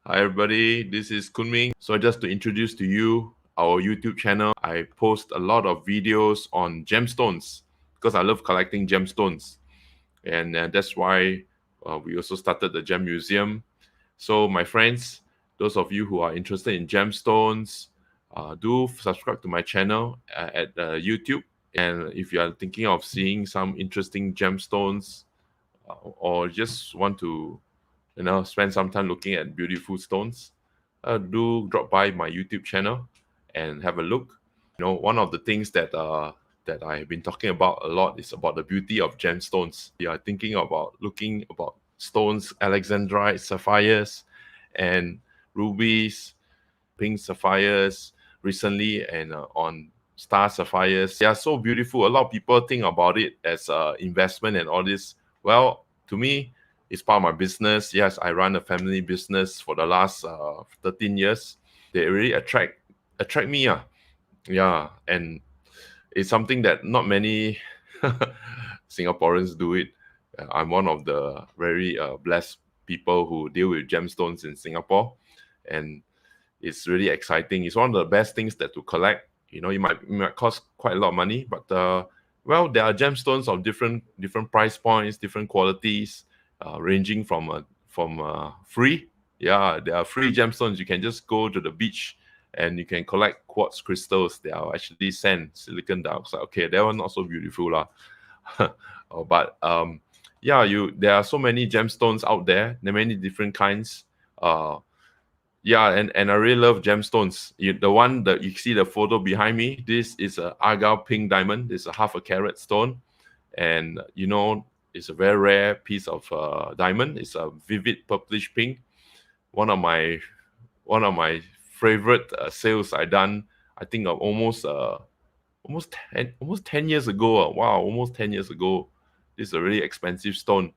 Hi everybody, this is Kunming. So just to introduce to you our YouTube channel, I post a lot of videos on gemstones because I love collecting gemstones, and that's why we also started the Gem Museum. So my friends, those of you who are interested in gemstones, do subscribe to my channel at YouTube. And if you are thinking of seeing some interesting gemstones or just want to spend some time looking at beautiful stones, do drop by my YouTube channel and have a look. One of the things that I have been talking about a lot is about the beauty of gemstones. We are thinking about looking about stones, alexandrite, sapphires, and rubies, pink sapphires recently, and on star sapphires. They are so beautiful. A lot of people think about it as investment and all this. Well, to me, it's part of my business. Yes, I run a family business for the last 13 years. They really attract me. Yeah, and it's something that not many Singaporeans do it. I'm one of the very blessed people who deal with gemstones in Singapore, and it's really exciting. It's one of the best things that to collect. It might cost quite a lot of money, but well, there are gemstones of different price points, different qualities, ranging from free. Yeah, there are free gemstones. You can just go to the beach and you can collect quartz crystals. They are actually sand, silicon dioxide. Okay, that one not so beautiful lah. But yeah, there are so many gemstones out there. There are many different kinds. Yeah, and I really love gemstones. The one that you see the photo behind me, this is a argyle pink diamond. It's a half a carat stone, and it's a very rare piece of diamond. It's a vivid purplish pink. One of my one of my favorite sales I done. I think of almost 10 years ago. Wow, almost 10 years ago. This is a really expensive stone.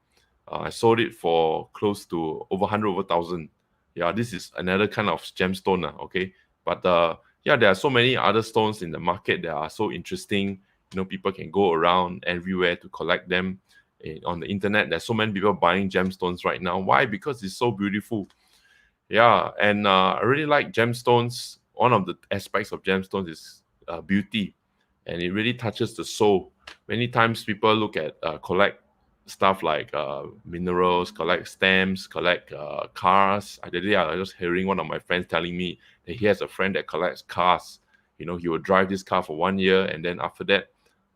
I sold it for close to over 100 over thousand. Yeah, this is another kind of gemstone. Okay, but yeah, there are so many other stones in the market that are so interesting. People can go around everywhere to collect them. On the internet, there's so many people buying gemstones right now. Why? Because it's so beautiful. Yeah, and I really like gemstones. One of the aspects of gemstones is beauty, and it really touches the soul. Many times people look at collect stuff like minerals, collect stamps, collect cars. The other day I was just hearing one of my friends telling me that he has a friend that collects cars. He will drive this car for 1 year, and then after that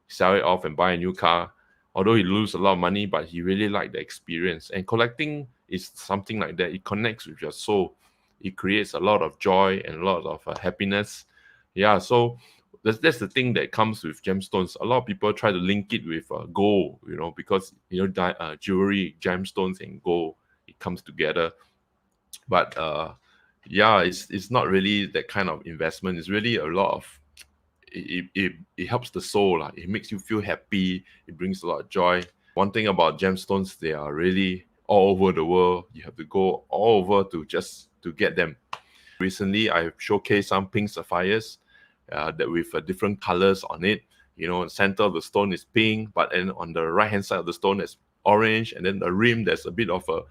sell it off and buy a new car. Although he lose a lot of money, but he really liked the experience. And collecting is something like that. It connects with your soul. It creates a lot of joy and a lot of happiness. Yeah, so that's the thing that comes with gemstones. A lot of people try to link it with gold, because jewelry, gemstones, and gold, it comes together. But yeah, it's not really that kind of investment. It's really a lot of it helps the soul. It makes you feel happy. It brings a lot of joy. One thing about gemstones, they are really all over the world. You have to go all over to get them. Recently, I showcased some pink sapphires that with different colors on it. The center of the stone is pink, but then on the right hand side of the stone is orange, and then the rim there's a bit of a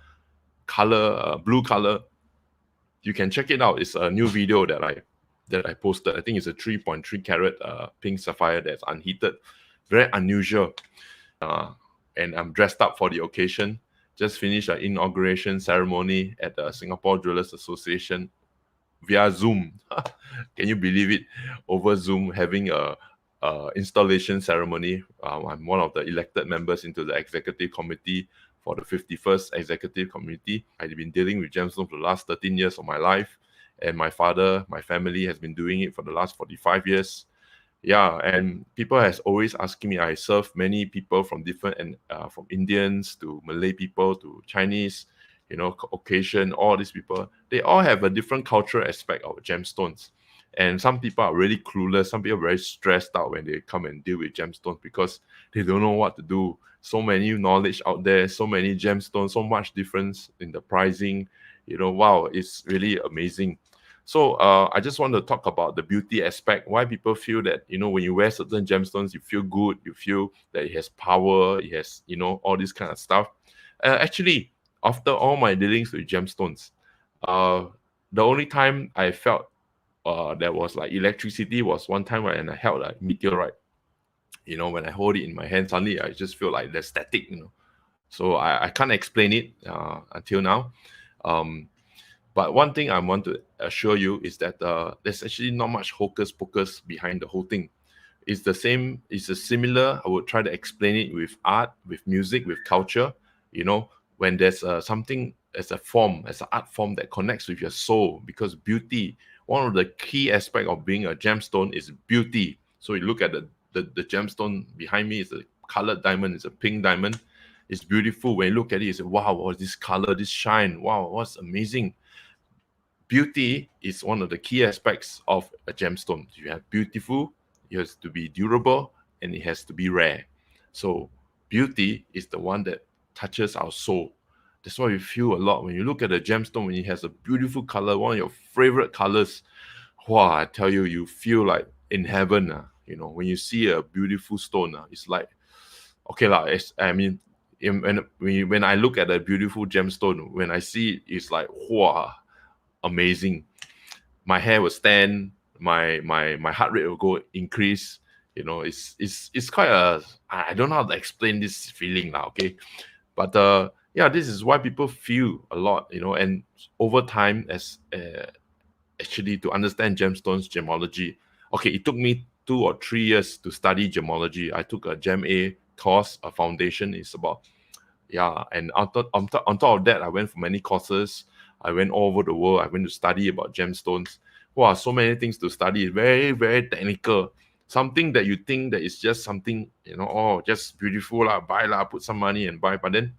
color, blue color. You can check it out. It's a new video that I posted. I think it's a 3.3 carat pink sapphire that's unheated, very unusual. And I'm dressed up for the occasion. Just finished an inauguration ceremony at the Singapore Jewelers Association via Zoom. Can you believe it? Over Zoom, having a installation ceremony. I'm one of the elected members into the executive committee for the 51st executive committee. I've been dealing with gemstones for the last 13 years of my life, and my family has been doing it for the last 45 years. Yeah, and people has always asking me. I serve many people from different, and from Indians to Malay people to Chinese, Caucasian, all these people, they all have a different cultural aspect of gemstones. And some people are really clueless. Some people are very stressed out when they come and deal with gemstones because they don't know what to do. So many knowledge out there, so many gemstones, so much difference in the pricing. Wow, it's really amazing. So I just want to talk about the beauty aspect. Why people feel that when you wear certain gemstones, you feel good, you feel that it has power, it has all this kind of stuff. Actually, after all my dealings with gemstones, Uh, the only time I felt there was like electricity was one time when I held a meteorite. When I hold it in my hand, suddenly I just feel like there's static. So I can't explain it until now. Um, but one thing I want to assure you is that there's actually not much hocus pocus behind the whole thing. It's the same, it's a similar, I would try to explain it with art, with music, with culture. When there's something as a form, as an art form that connects with your soul, because beauty, one of the key aspect of being a gemstone is beauty. So you look at the gemstone behind me, is a colored diamond, it's a pink diamond. It's beautiful. When you look at it, you say, wow, what's this color, this shine? Wow, what's amazing. Beauty is one of the key aspects of a gemstone. You have beautiful, it has to be durable, and it has to be rare. So beauty is the one that touches our soul. That's why you feel a lot when you look at a gemstone, when it has a beautiful color, one of your favorite colors. Wow, I tell you, you feel like in heaven. When you see a beautiful stone, it's like, okay, I mean, when I look at a beautiful gemstone, when I see it, it's like, wow, amazing. My hair will stand, my heart rate will go increase. It's quite a, I don't know how to explain this feeling now, okay? But yeah, this is why people feel a lot, and over time, as actually to understand gemstones gemology. Okay, it took me 2 or 3 years to study gemology. I took a Gem A course, a foundation. It's about, yeah, and on top of that, I went for many courses. I went all over the world. I went to study about gemstones. Wow, so many things to study. Very, very technical. Something that you think that is just something, oh, just beautiful lah, buy lah, put some money and buy. But then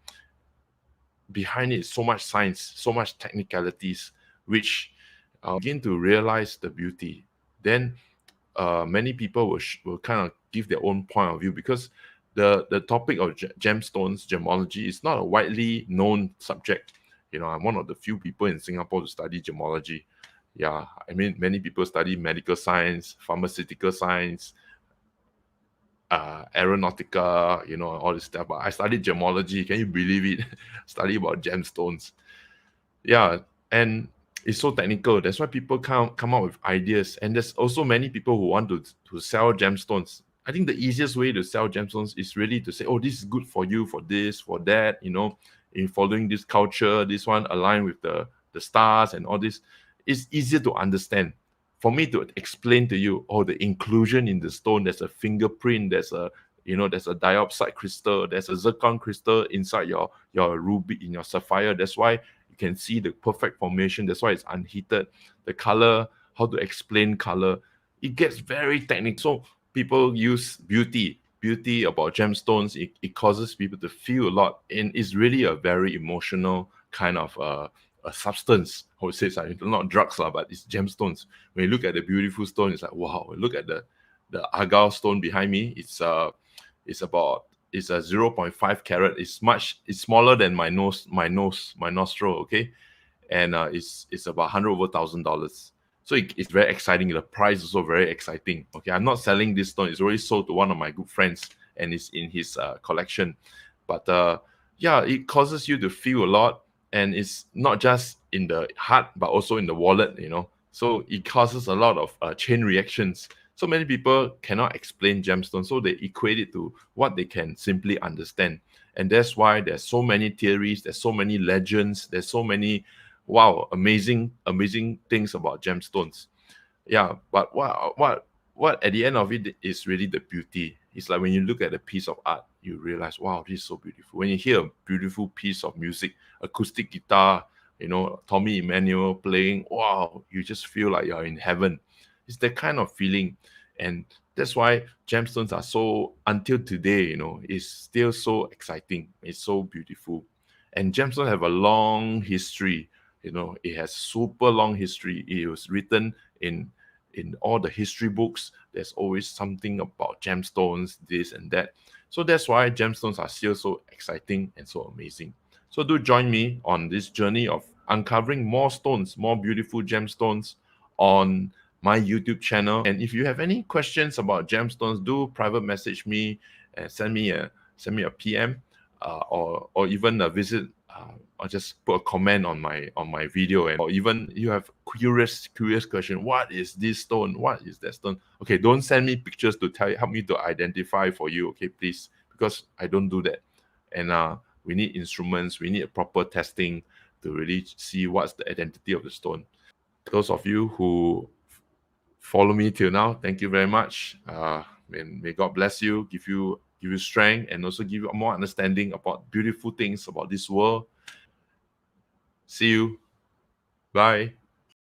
behind it is so much science, so much technicalities, which begin to realize the beauty. Then many people will kind of give their own point of view, because the topic of gemstones, gemology, is not a widely known subject. I'm one of the few people in Singapore to study gemology. Yeah, I mean, many people study medical science, pharmaceutical science, aeronautica, all this stuff. But I studied gemology. Can you believe it? Study about gemstones. Yeah, and it's so technical. That's why people come up with ideas. And there's also many people who want to sell gemstones. I think the easiest way to sell gemstones is really to say, oh, this is good for you, for this, for that, in following this culture, this one align with the stars and all this. It's easier to understand. For me to explain to you, oh, the inclusion in the stone, there's a fingerprint, there's a diopside crystal, there's a zircon crystal inside your ruby, in your sapphire. That's why you can see the perfect formation. That's why it's unheated. The color, how to explain color, it gets very technical. So people use beauty about gemstones. It causes people to feel a lot, and it's really a very emotional kind of a substance. I would say it's not drugs, but it's gemstones. When you look at the beautiful stone, it's like, wow. Look at the agate stone behind me. It's a 0.5 carat. It's smaller than my nostril. Okay, and it's about $100,000. So it's very exciting. The price is also very exciting. Okay, I'm not selling this stone. It's already sold to one of my good friends, and it's in his collection. But yeah, it causes you to feel a lot, and it's not just in the heart, but also in the wallet. So it causes a lot of chain reactions. So many people cannot explain gemstones, so they equate it to what they can simply understand. And that's why there's so many theories, there's so many legends, there's so many, wow, amazing things about gemstones. Yeah, but what at the end of it is really the beauty. It's like when you look at a piece of art, you realize, wow, this is so beautiful. When you hear a beautiful piece of music, acoustic guitar, Tommy Emmanuel playing, wow, you just feel like you're in heaven. It's that kind of feeling. And that's why gemstones are so, until today, it's still so exciting. It's so beautiful. And gemstones have a long history. It has super long history. It was written in all the history books. There's always something about gemstones, this and that. So that's why gemstones are still so exciting and so amazing. So do join me on this journey of uncovering more stones, more beautiful gemstones on my YouTube channel. And if you have any questions about gemstones, do private message me and send me a PM, or even visit or just put a comment on my video, and or even you have curious question, what is this stone, what is that stone? Okay, don't send me pictures to help me to identify for you, okay, please, because I don't do that. And we need instruments, we need a proper testing to really see what's the identity of the stone. Those of you who follow me till now, thank you very much. May God bless you, give you strength, and also give you more understanding about beautiful things about this world. See you. Bye.